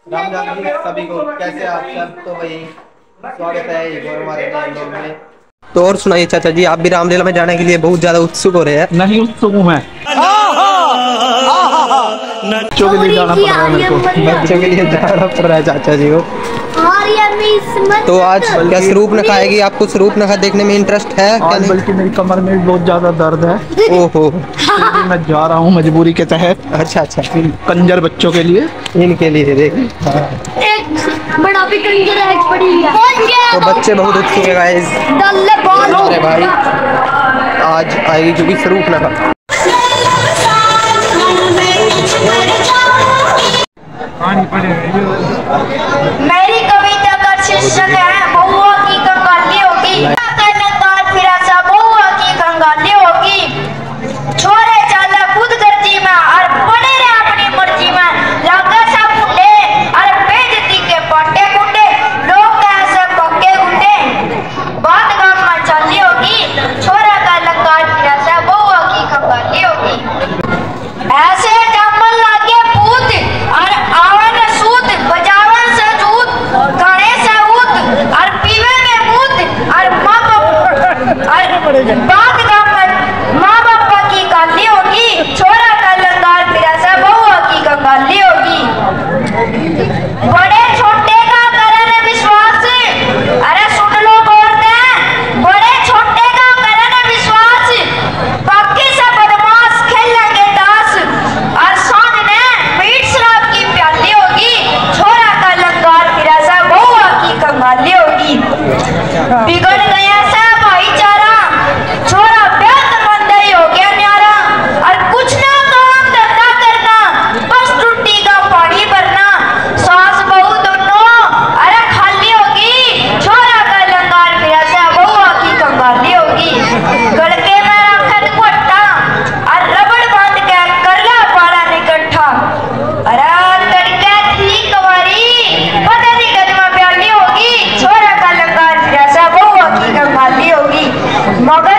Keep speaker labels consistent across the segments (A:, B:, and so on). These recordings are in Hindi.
A: राम राम जी सभी को, कैसे आप सब। तो वही स्वागत है एक और हमारे नए ब्लॉग में। तो और सुनाइए चाचा जी, आप भी रामलीला में जाने के लिए बहुत ज्यादा उत्सुक हो रहे हैं।
B: नहीं उत्सुक हूँ मैं। बच्चों के लिए जाना पड़ रहा है मेरे को।
A: बच्चों के लिए जाना पड़ रहा है चाचा जी को। तो आज क्या स्वरूप नखा आएगी? आपको स्वरूप नखा देखने में इंटरेस्ट है क्या? नहीं,
B: बल्कि मेरी कमर में बहुत ज्यादा दर्द है।
A: ओहो,
B: मैं जा रहा हूँ मजबूरी के तहत।
A: अच्छा अच्छा,
B: कंजर बच्चों के लिए,
A: इनके लिए देखिए।
C: एक बड़ा भी कंजर है, एक बड़ी है।
A: तो बच्चे बहुत उत्सुक है गाइस। अरे भाई आज आएगी क्योंकि स्वरूप नखा।
C: मेरी कविता का शीर्षक है बहुआ की कंगाली होगी। फिर ऐसा बहुआ की कंगाली होगी। छोरे चाला खुद गर्जी में और पड़े रहे अपनी मर्जी में। लागा सा मुंडे और बेइज्जती के पाटे गुंडे। लोग ऐसे पक्के गुंडे। बात गांव में चली होगी। छोरा का लंकार फिर ऐसा बहुआ की कंगाली होगी। ऐसे जमल लागे पूत और आवन सूत बजावन से जूत गाने से ऊत और पीवे में मूत और माँ बाप माँ बापा की गाली होगी। छोरा का लंगार फिर ऐसा बहुआ की कंगाली होगी। बड़े छोटे का करन विश्वास। अरे सुन लो बोलते बड़े छोटे का करन विश्वास। बाकी से बदमाश खेलेंगे दास और सामने पीठ शराब की प्याली होगी। छोरा का लंगार फिर ऐसा बहुआ की कंगाली होगी। बिगड़ गया सा भाईचारा। छोरा बेहद मंदई हो गया न्यारा और कुछ ना काम धंधा करना बस टूटी का पानी भरना। सास बहू दोनों अरे खाली होगी। छोरा का लंगार फिर ऐसा बहुआ की कंगाली होगी। गड़के में रखन कोटा और रबड़ बांध के करला पारा निकट्ठा। अरे तड़के थी कवारी पता नहीं कदमा प्याली होगी। छोरा का लंगार फिर ऐसा बहुआ की कंगाली होगी। मगर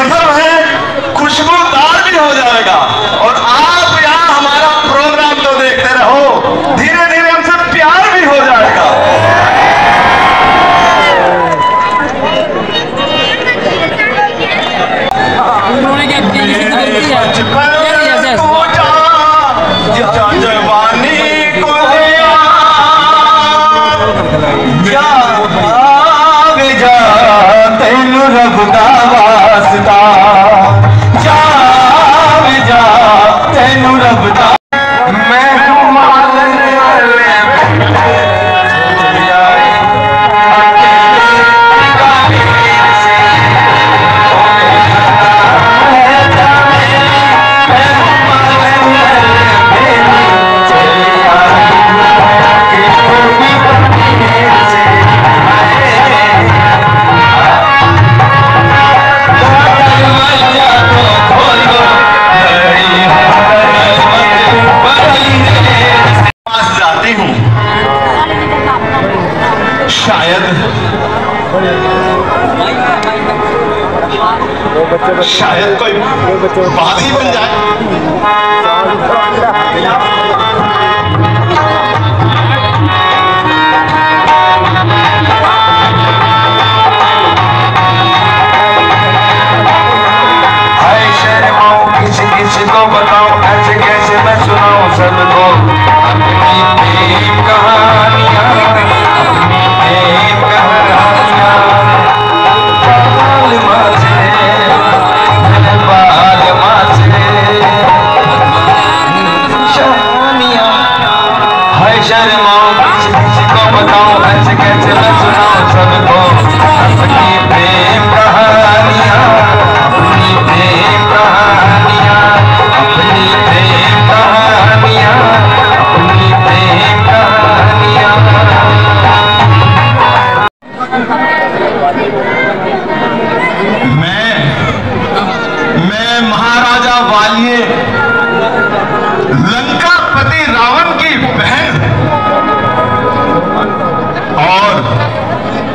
D: जख्म है खुशबूदार भी हो जाएगा। और आप यहाँ हमारा प्रोग्राम तो देखते रहो, धीरे धीरे हम सब शायद कोई बात ही बन जाए।
E: हाय शर्माऊं किसी किसी को बताऊं, ऐसे कैसे मैं सुनाऊं सबको अपनी प्रेम कहानियां, अपनी प्रेम कहानियां। बाल माचे शर्मिया, हाय शर्माऊं किसी किसी को बताऊं, ऐसे कैसे मैं सुनाऊं सबको अपनी प्रेम कहानियां, अपनी प्रेम कहानियां, अपनी प्रेम कहानियां, अपनी प्रेम कहानियां।
D: मैं महाराजा वालिए लंकापति रावण की बहन और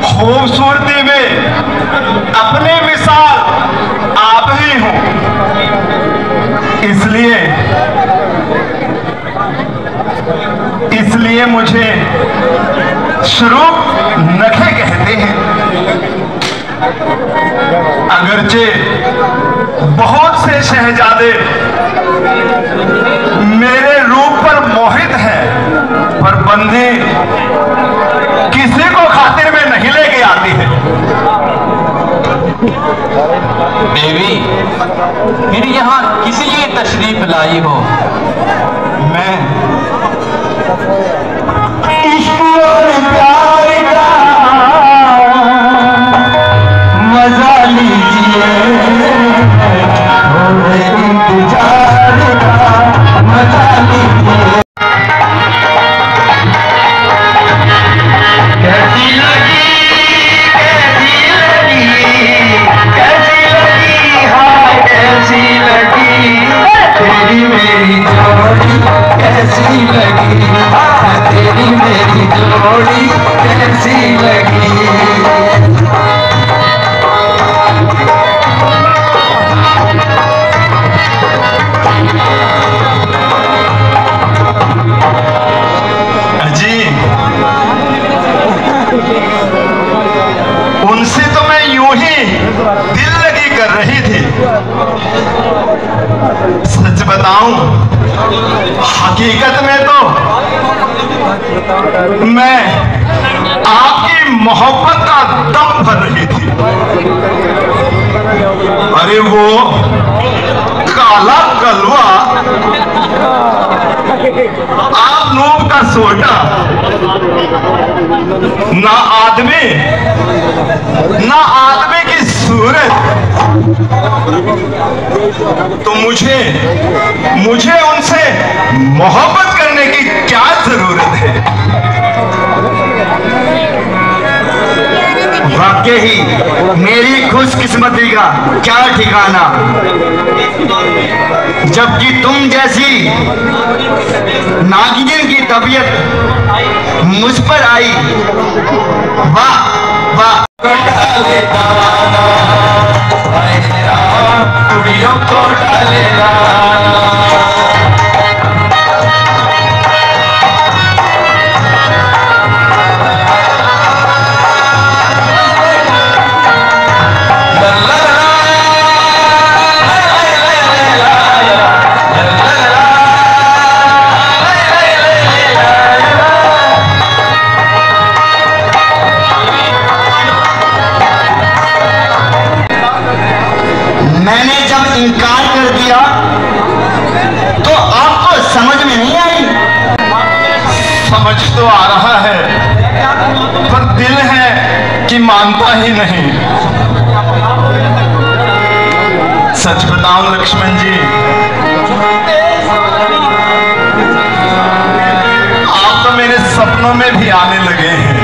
D: खूबसूरती में अपने मिसाल आप ही हो, इसलिए मुझे श्रूप नखे कहते हैं। अगरचे बहुत से शहजादे मेरे रूप पर मोहित हैं, पर बंदी किसी को खातिर में नहीं लेके आती है।
E: देवी, फिर यहाँ किसी की तशरीफ लाई हो?
D: मैं इश्क और प्यार का मजा लीजिए, इंतजार का मजा लीजिए। कैसी लगी, कैसी लगी, कैसी लगी, हाँ कैसी लगी तेरी मेरी जोड़ी, कैसी लगी, हाँ तेरी मेरी जोड़ी कैसी लगी। उनसे तो मैं यूं ही दिल लगी कर रही थी। सच बताऊं, हकीकत में तो मैं आपकी मोहब्बत का दम भर रही थी। अरे वो काला कलवा, आप लोग का सोटा, ना आदमी की सूरत, तो मुझे उनसे मोहब्बत करने की क्या जरूरत है। वाकई मेरी खुशकिस्मती का क्या ठिकाना, जबकि तुम जैसी नागिन की तबीयत मुझ पर आई। वाह वाह, कुड़ियों को डालेगा। मैंने जब इनकार कर दिया तो आपको समझ में नहीं आई? समझ तो आ रहा है, पर दिल है कि मानता ही नहीं। सच बताऊं लक्ष्मण जी, आप तो मेरे सपनों में भी आने लगे हैं।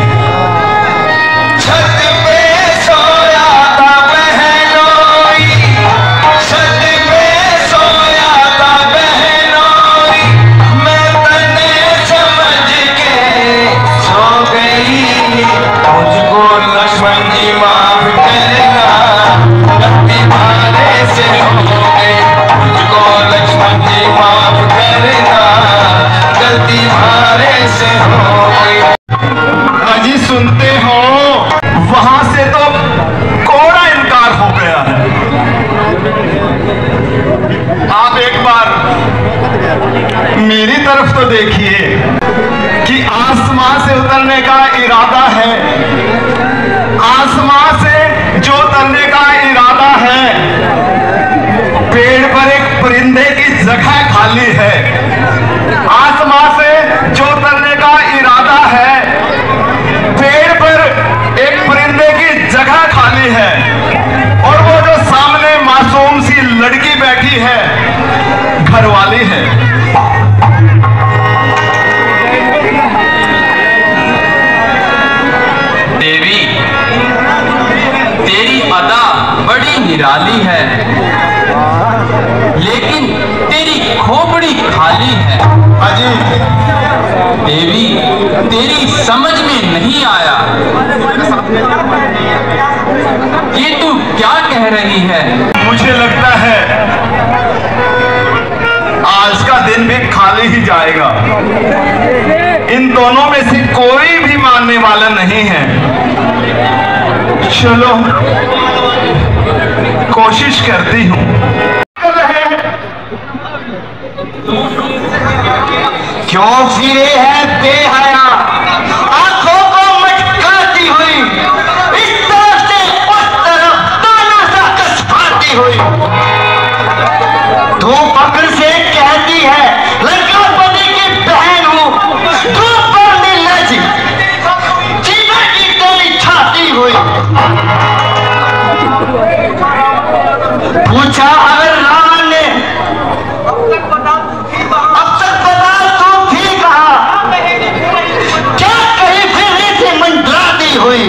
D: आसमां से उतरने का इरादा है, आसमां से जो उतरने का इरादा है, पेड़ पर एक परिंदे की जगह खाली है। आसमां से जो उतरने का इरादा है, पेड़ पर एक परिंदे की जगह खाली है, और वो जो सामने मासूम सी लड़की बैठी है, घरवाली है।
E: देवी, तेरी अदा बड़ी निराली है, लेकिन तेरी खोपड़ी खाली है।
D: अजी
E: देवी, तेरी समझ में नहीं आया, ये तू क्या कह रही है?
D: मुझे लगता है आज का दिन भी खाली ही जाएगा। इन दोनों में से कोई भी मानने वाला नहीं है। चलो कोशिश करती हूँ। क्यों फिरे है बेहया, आंखों को मटकाती हुई, इस तरफ से उस तरफ ताना सा कसवाती हुई। तू पकड़ से कहती है लड़का पति की बहन हूँ, तू पर लजी जीना की तेरी छाती हुई। पूछा अगर रावण ने अब तक बता तू भी कहा, क्या कहीं फिर से मंडराती हुई।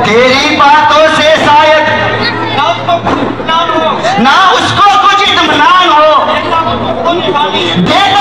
D: तेरी बातों से शायद ना उसको कुछ इत्मीनान हो, देख